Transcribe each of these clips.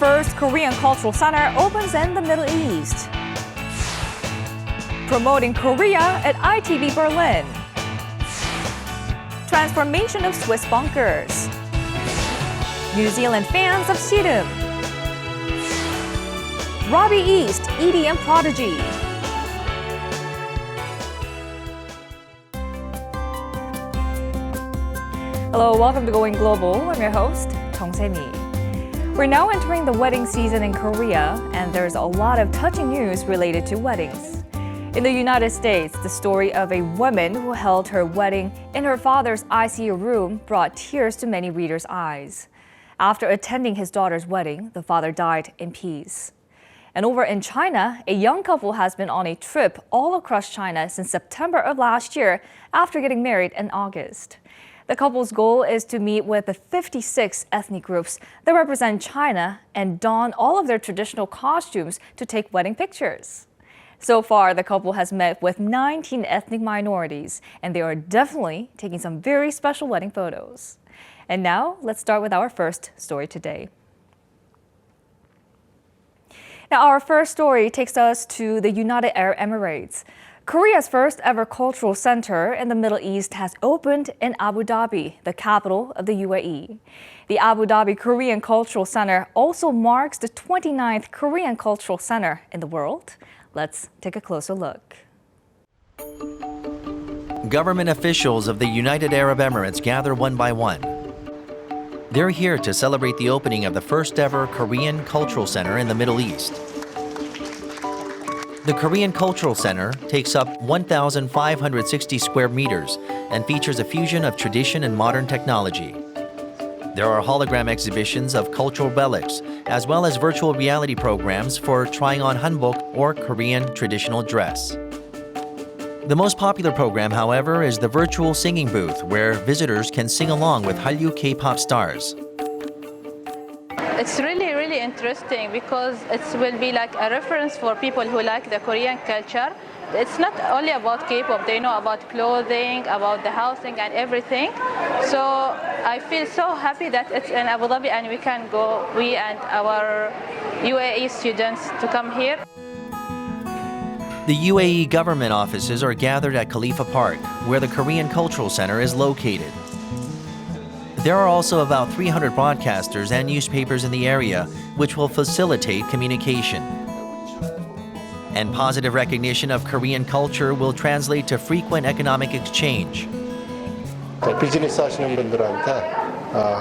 first Korean cultural center opens in the Middle East. Promoting Korea at ITB Berlin. Transformation of Swiss bunkers. New Zealand fans of Sirim. Robby East, EDM Prodigy. Hello, welcome to Going Global. I'm your host, Jung Se-mi. We're now entering the wedding season in Korea, and there's a lot of touching news related to weddings. In the United States, the story of a woman who held her wedding in her father's ICU room brought tears to many readers' eyes. After attending his daughter's wedding, the father died in peace. And over in China, a young couple has been on a trip all across China since September of last year after getting married in August. The couple's goal is to meet with the 56 ethnic groups that represent China and don all of their traditional costumes to take wedding pictures. So far, the couple has met with 19 ethnic minorities, and they are definitely taking some very special wedding photos. And now, let's start with our first story today. Now, our first story takes us to the United Arab Emirates. Korea's first ever cultural center in the Middle East has opened in Abu Dhabi, the capital of the UAE. The Abu Dhabi Korean Cultural Center also marks the 29th Korean Cultural Center in the world. Let's take a closer look. Government officials of the United Arab Emirates gather one by one. They're here to celebrate the opening of the first ever Korean Cultural Center in the Middle East. The Korean Cultural Center takes up 1,560 square meters and features a fusion of tradition and modern technology. There are hologram exhibitions of cultural relics, as well as virtual reality programs for trying on hanbok or Korean traditional dress. The most popular program, however, is the virtual singing booth, where visitors can sing along with Hallyu K-pop stars. It's really interesting because it will be like a reference for people who like the Korean culture. It's not only about K-pop, they know about clothing, about the housing and everything. So I feel so happy that it's in Abu Dhabi and we can go, we and our UAE students, to come here. The UAE government offices are gathered at Khalifa Park, where the Korean Cultural Center is located. There are also about 300 broadcasters and newspapers in the area, which will facilitate communication. And positive recognition of Korean culture will translate to frequent economic exchange. 비즈니스 하시는 분들한테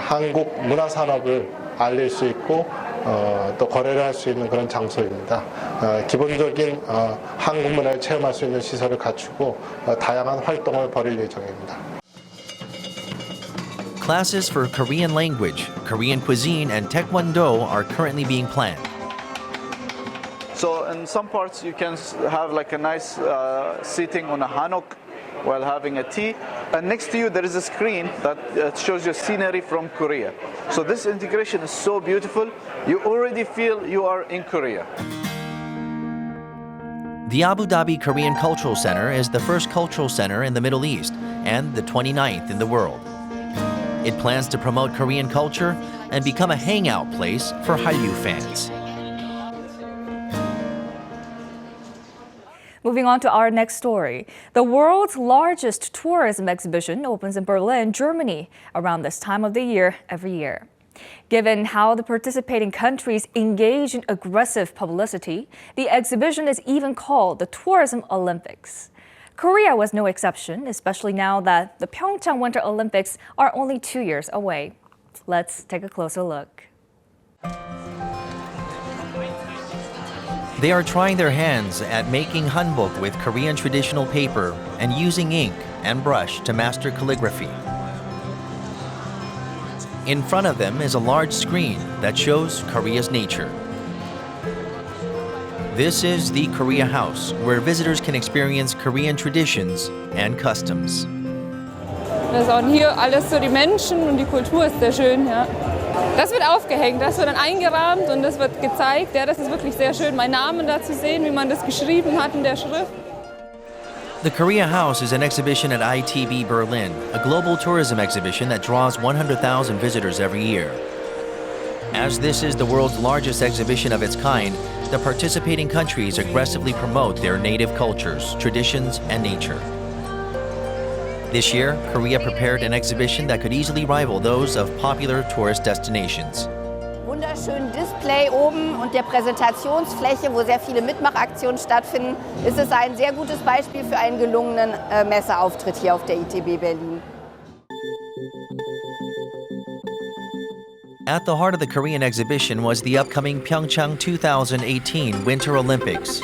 한국 문화 산업을 알릴 수 있고 또 거래를 할 수 있는 그런 장소입니다. 기본적인 한국 문화를 체험할 수 있는 시설을 갖추고 다양한 활동을 벌일 예정입니다. Classes for Korean language, Korean cuisine, and Taekwondo are currently being planned. So in some parts you can have like a nice sitting on a hanok while having a tea, and next to you there is a screen that shows you scenery from Korea. So this integration is so beautiful, you already feel you are in Korea. The Abu Dhabi Korean Cultural Center is the first cultural center in the Middle East and the 29th in the world. It plans to promote Korean culture and become a hangout place for Hallyu fans. Moving on to our next story. The world's largest tourism exhibition opens in Berlin, Germany, around this time of the year every year. Given how the participating countries engage in aggressive publicity, the exhibition is even called the Tourism Olympics. Korea was no exception, especially now that the Pyeongchang Winter Olympics are only 2 years away. Let's take a closer look. They are trying their hands at making hanbok with Korean traditional paper and using ink and brush to master calligraphy. In front of them is a large screen that shows Korea's nature. This is the Korea House, where visitors can experience Korean traditions and customs. Also und hier alles so die Menschen und die Kultur ist sehr schön, ja. Das wird aufgehängt, das wird dann eingerahmt und das wird gezeigt. Ja, das ist wirklich sehr schön, meinen Namen da zu sehen, wie man das geschrieben hat in der Schrift. The Korea House is an exhibition at ITB Berlin, a global tourism exhibition that draws 100,000 visitors every year. As this is the world's largest exhibition of its kind, the participating countries aggressively promote their native cultures, traditions, and nature. This year, Korea prepared an exhibition that could easily rival those of popular tourist destinations. Wunderschönen Display oben und der Präsentationsfläche, wo sehr viele Mitmachaktionen stattfinden, ist es ein sehr gutes Beispiel für einen gelungenen Messeauftritt hier auf der ITB Berlin. At the heart of the Korean exhibition was the upcoming Pyeongchang 2018 Winter Olympics.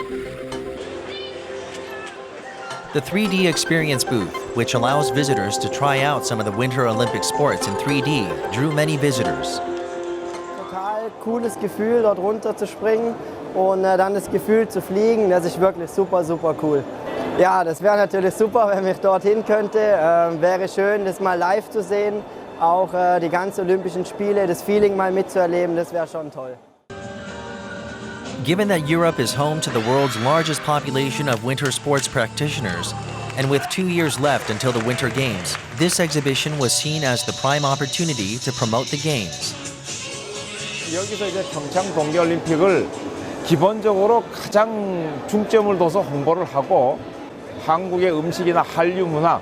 The 3D Experience booth, which allows visitors to try out some of the Winter Olympic sports in 3D, drew many visitors. Total cooles Gefühl, dort runter zu springen und dann das Gefühl zu fliegen, das ist wirklich super, super cool. Ja, das wäre natürlich super, wenn ich dorthin könnte. Wäre schön, das mal live zu sehen, auch die ganzen Olympischen Spiele, das Feeling mal mitzuerleben, das wäre schon toll. Given that Europe is home to the world's largest population of winter sports practitioners, and with 2 years left until the Winter Games, this exhibition was seen as the prime opportunity to promote the Games. 여기서 이제 평창 동계올림픽을 기본적으로 가장 중점을 둬서 홍보를 하고 한국의 음식이나 한류 문화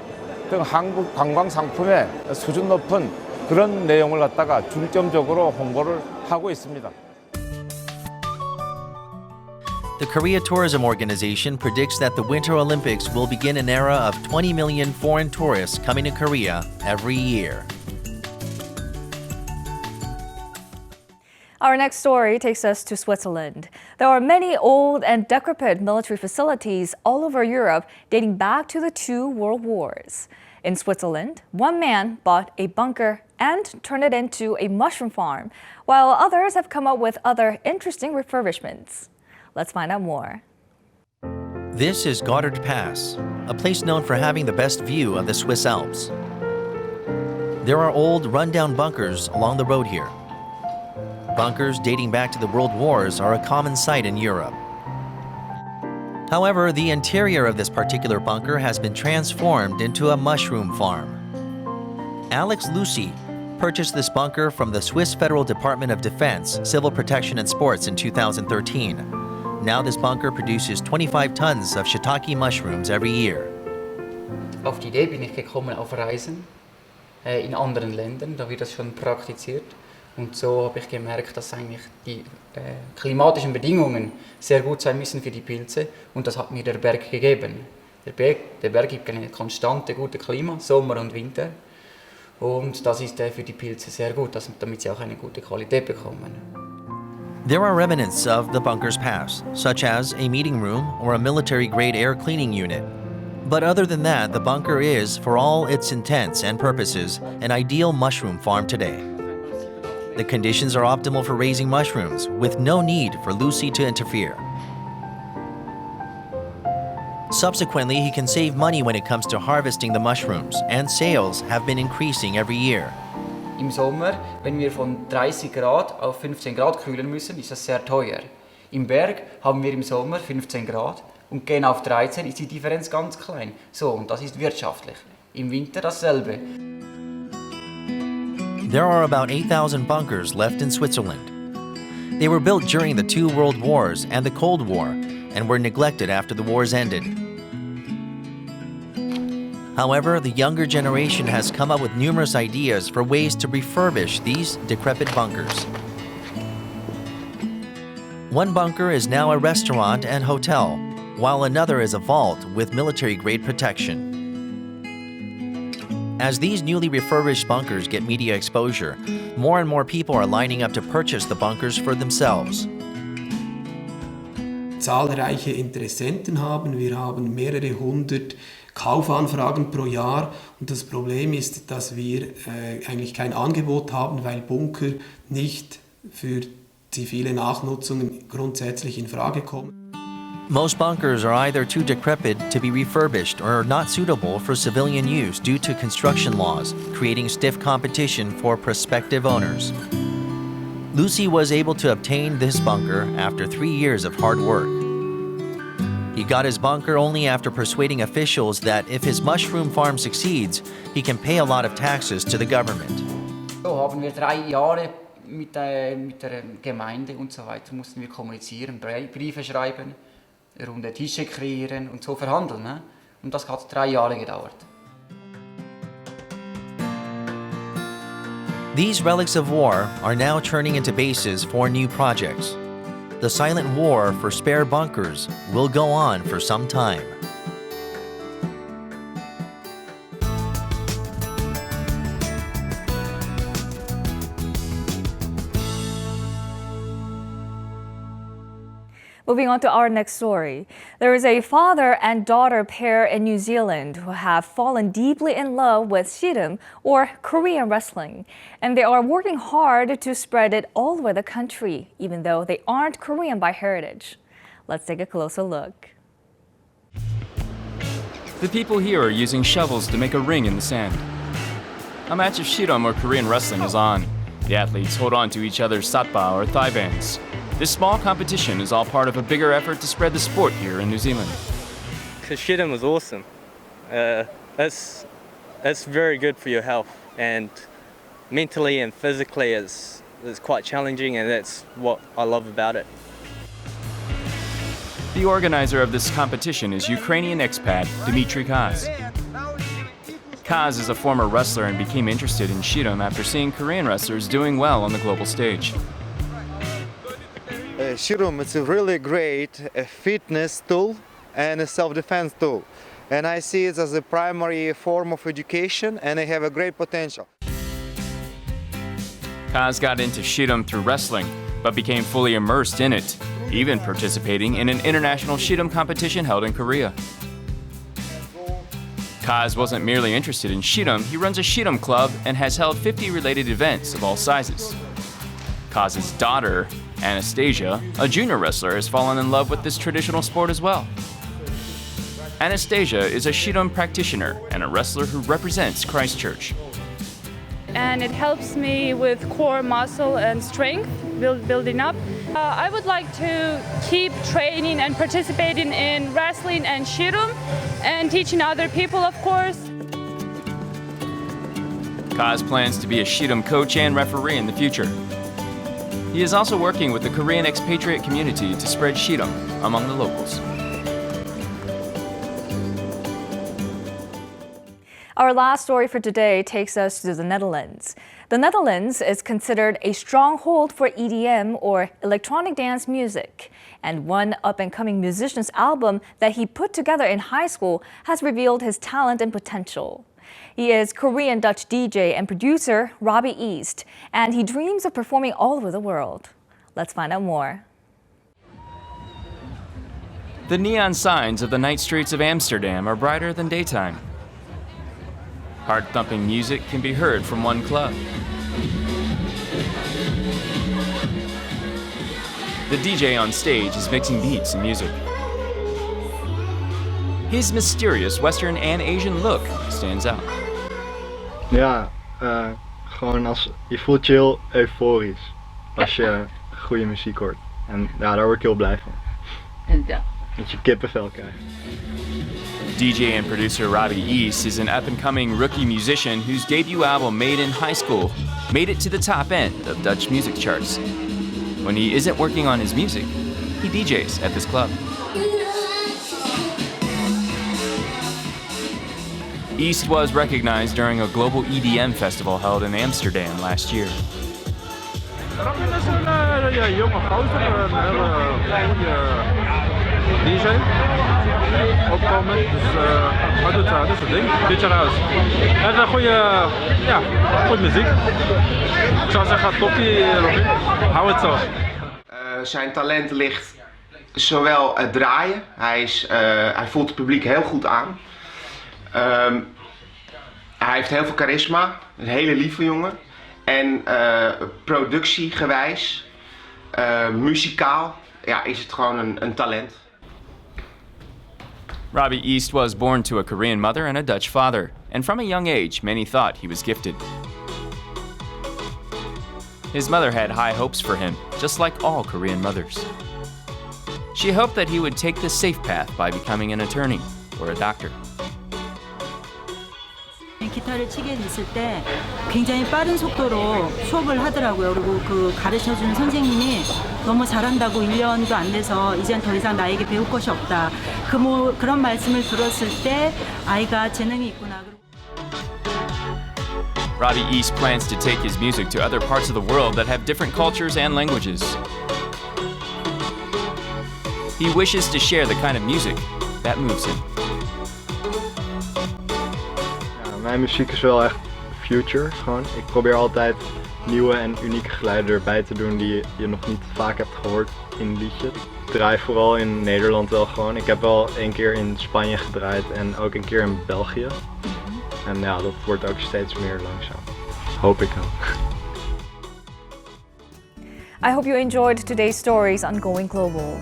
등 한국 관광 상품의 수준 높은 그런 내용을 갖다가 중점적으로 홍보를 하고 있습니다. The Korea Tourism Organization predicts that the Winter Olympics will begin an era of 20 million foreign tourists coming to Korea every year. Our next story takes us to Switzerland. There are many old and decrepit military facilities all over Europe dating back to the 2 world wars. In Switzerland, one man bought a bunker and turned it into a mushroom farm, while others have come up with other interesting refurbishments. Let's find out more. This is Goddard Pass, a place known for having the best view of the Swiss Alps. There are old, run-down bunkers along the road here. Bunkers dating back to the World Wars are a common sight in Europe. However, the interior of this particular bunker has been transformed into a mushroom farm. Alex Lucy purchased this bunker from the Swiss Federal Department of Defense, Civil Protection and Sports in 2013. Now this bunker produces 25 tons of shiitake mushrooms every year. Auf die Idee bin ich gekommen auf Reisen in anderen Ländern, da wird das schon praktiziert. Und so habe ich gemerkt, dass eigentlich die klimatischen Bedingungen sehr gut sein müssen für die Pilze. Und das hat mir der Berg gegeben. Der Berg gibt eine konstante, gute Klima, Sommer und Winter. Und das ist für die Pilze sehr gut, damit sie auch eine gute Qualität bekommen. There are remnants of the bunker's past, such as a meeting room or a military-grade air cleaning unit. But other than that, the bunker is, for all its intents and purposes, an ideal mushroom farm today. The conditions are optimal for raising mushrooms, with no need for Lucy to interfere. Subsequently, he can save money when it comes to harvesting the mushrooms, and sales have been increasing every year. Im Sommer, wenn wir von 30 Grad auf 15 Grad kühlen müssen, ist das sehr teuer. Im Berg haben wir im Sommer 15 Grad und gehen auf 13, ist die Differenz ganz klein. So, und das ist wirtschaftlich. Im Winter dasselbe. There are about 8,000 bunkers left in Switzerland. They were built during the 2 World Wars and the Cold War and were neglected after the wars ended. However, the younger generation has come up with numerous ideas for ways to refurbish these decrepit bunkers. One bunker is now a restaurant and hotel, while another is a vault with military-grade protection. As these newly refurbished bunkers get media exposure, more and more people are lining up to purchase the bunkers for themselves. Zahlreiche Interessenten haben. Wir haben mehrere hundert Kaufanfragen pro Jahr und das Problem ist, dass wir eigentlich kein Angebot haben, weil Bunker nicht für zivile Nachnutzung grundsätzlich in Frage kommen. Most bunkers are either too decrepit to be refurbished or not suitable for civilian use due to construction laws, creating stiff competition for prospective owners. Lucy was able to obtain this bunker after 3 years of hard work. He got his bunker only after persuading officials that if his mushroom farm succeeds, he can pay a lot of taxes to the government. So haben wir 3 Jahre mit der Gemeinde und so weiter mussten wir kommunizieren, Briefe schreiben, runde Tische kreieren und so verhandeln. Ne? Und das hat 3 Jahre gedauert. These relics of war are now turning into bases for new projects. The silent war for spare bunkers will go on for some time. Moving on to our next story. There is a father and daughter pair in New Zealand who have fallen deeply in love with Shirum, or Korean wrestling, and they are working hard to spread it all over the country, even though they aren't Korean by heritage. Let's take a closer look. The people here are using shovels to make a ring in the sand. A match of Shirum or Korean wrestling is on. The athletes hold on to each other's satba or thigh bands. This small competition is all part of a bigger effort to spread the sport here in New Zealand. Because Shirum was awesome. It's very good for your health, and mentally and physically it's quite challenging, and that's what I love about it. The organizer of this competition is Ukrainian expat Dmitry Kaz. Kaz is a former wrestler and became interested in Shirum after seeing Korean wrestlers doing well on the global stage. Shirum is a really great fitness tool and a self-defense tool. And I see it as a primary form of education, and they have a great potential. Kaz got into Shirum through wrestling, but became fully immersed in it, even participating in an international Shirum competition held in Korea. Kaz wasn't merely interested in Shirum, he runs a Shirum club and has held 50 related events of all sizes. Kaz's daughter, Anastasia, a junior wrestler, has fallen in love with this traditional sport as well. Anastasia is a Shirum practitioner and a wrestler who represents Christchurch. And it helps me with core muscle and strength, building up. I would like to keep training and participating in wrestling and Shirum and teaching other people, of course. Kaz plans to be a Shirum coach and referee in the future. He is also working with the Korean expatriate community to spread Shirum among the locals. Our last story for today takes us to the Netherlands. The Netherlands is considered a stronghold for EDM, or electronic dance music. And one up-and-coming musician's album that he put together in high school has revealed his talent and potential. He is Korean-Dutch DJ and producer Robby East, and he dreams of performing all over the world. Let's find out more. The neon signs of the night streets of Amsterdam are brighter than daytime. Heart-thumping music can be heard from one club. The DJ on stage is mixing beats and music. His mysterious Western and Asian look stands out. Ja, gewoon je voelt je heel euforisch als je goede muziek hoort. En ja, daar word ik heel blij van. Dat je kippenvel krijgt. DJ and producer Robby East is an up-and-coming rookie musician whose debut album, made in high school, made it to the top end of Dutch music charts. When he isn't working on his music, he DJs at this club. East was recognized during a global EDM festival held in Amsterdam last year. Robby is een jonge gozer, een hele goede DJ. Opkomend, dus hij doet zijn ding, beetje ruis. Hij heeft een goede muziek. Ik zou zeggen, toppie Robby, hou het zo. Zijn talent ligt zowel het draaien, hij voelt het publiek heel goed aan. Hij heeft heel veel charisma, een hele lieve jongen. En productiegewijs, muzikaal, is het gewoon een talent. Robby East was born to a Korean mother and a Dutch father, and from a young age, many thought he was gifted. His mother had high hopes for him, just like all Korean mothers. She hoped that he would take the safe path by becoming an attorney or a doctor. 기타를 치게 됐을 때 굉장히 빠른 속도로 수업을 하더라고요. 그리고 그 가르쳐주는 선생님이 너무 잘한다고 1년도 안 돼서 이젠 더 이상 나에게 배울 것이 없다. 그런 말씀을 들었을 때 아이가 재능이 있구나. Robby East plans to take his music to other parts of the world that have different cultures and languages. He wishes to share the kind of music that moves him. Ja, mijn muziek is wel echt future, gewoon. Ik probeer altijd nieuwe en unieke geluiden erbij te doen die je nog niet vaak hebt gehoord in een liedje. Ik draai vooral in Nederland wel gewoon. Ik heb wel 1 keer in Spanje gedraaid en ook 1 keer in België. En ja, dat wordt ook steeds meer langzaam. Hoop ik dan. I hope you enjoyed today's stories on Going Global.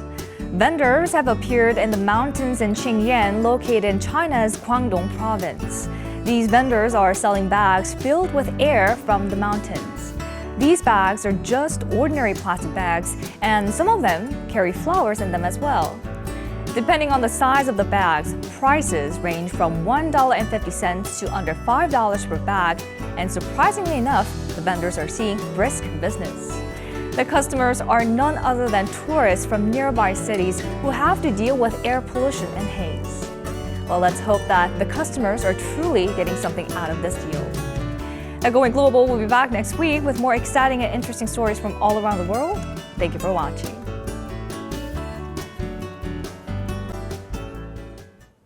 Vendors have appeared in the mountains in Qingyan, located in China's Guangdong province. These vendors are selling bags filled with air from the mountains. These bags are just ordinary plastic bags, and some of them carry flowers in them as well. Depending on the size of the bags, prices range from $1.50 to under $5 per bag, and surprisingly enough, the vendors are seeing brisk business. The customers are none other than tourists from nearby cities who have to deal with air pollution and haze. Well, let's hope that the customers are truly getting something out of this deal. Now, Going Global will be back next week with more exciting and interesting stories from all around the world. Thank you for watching.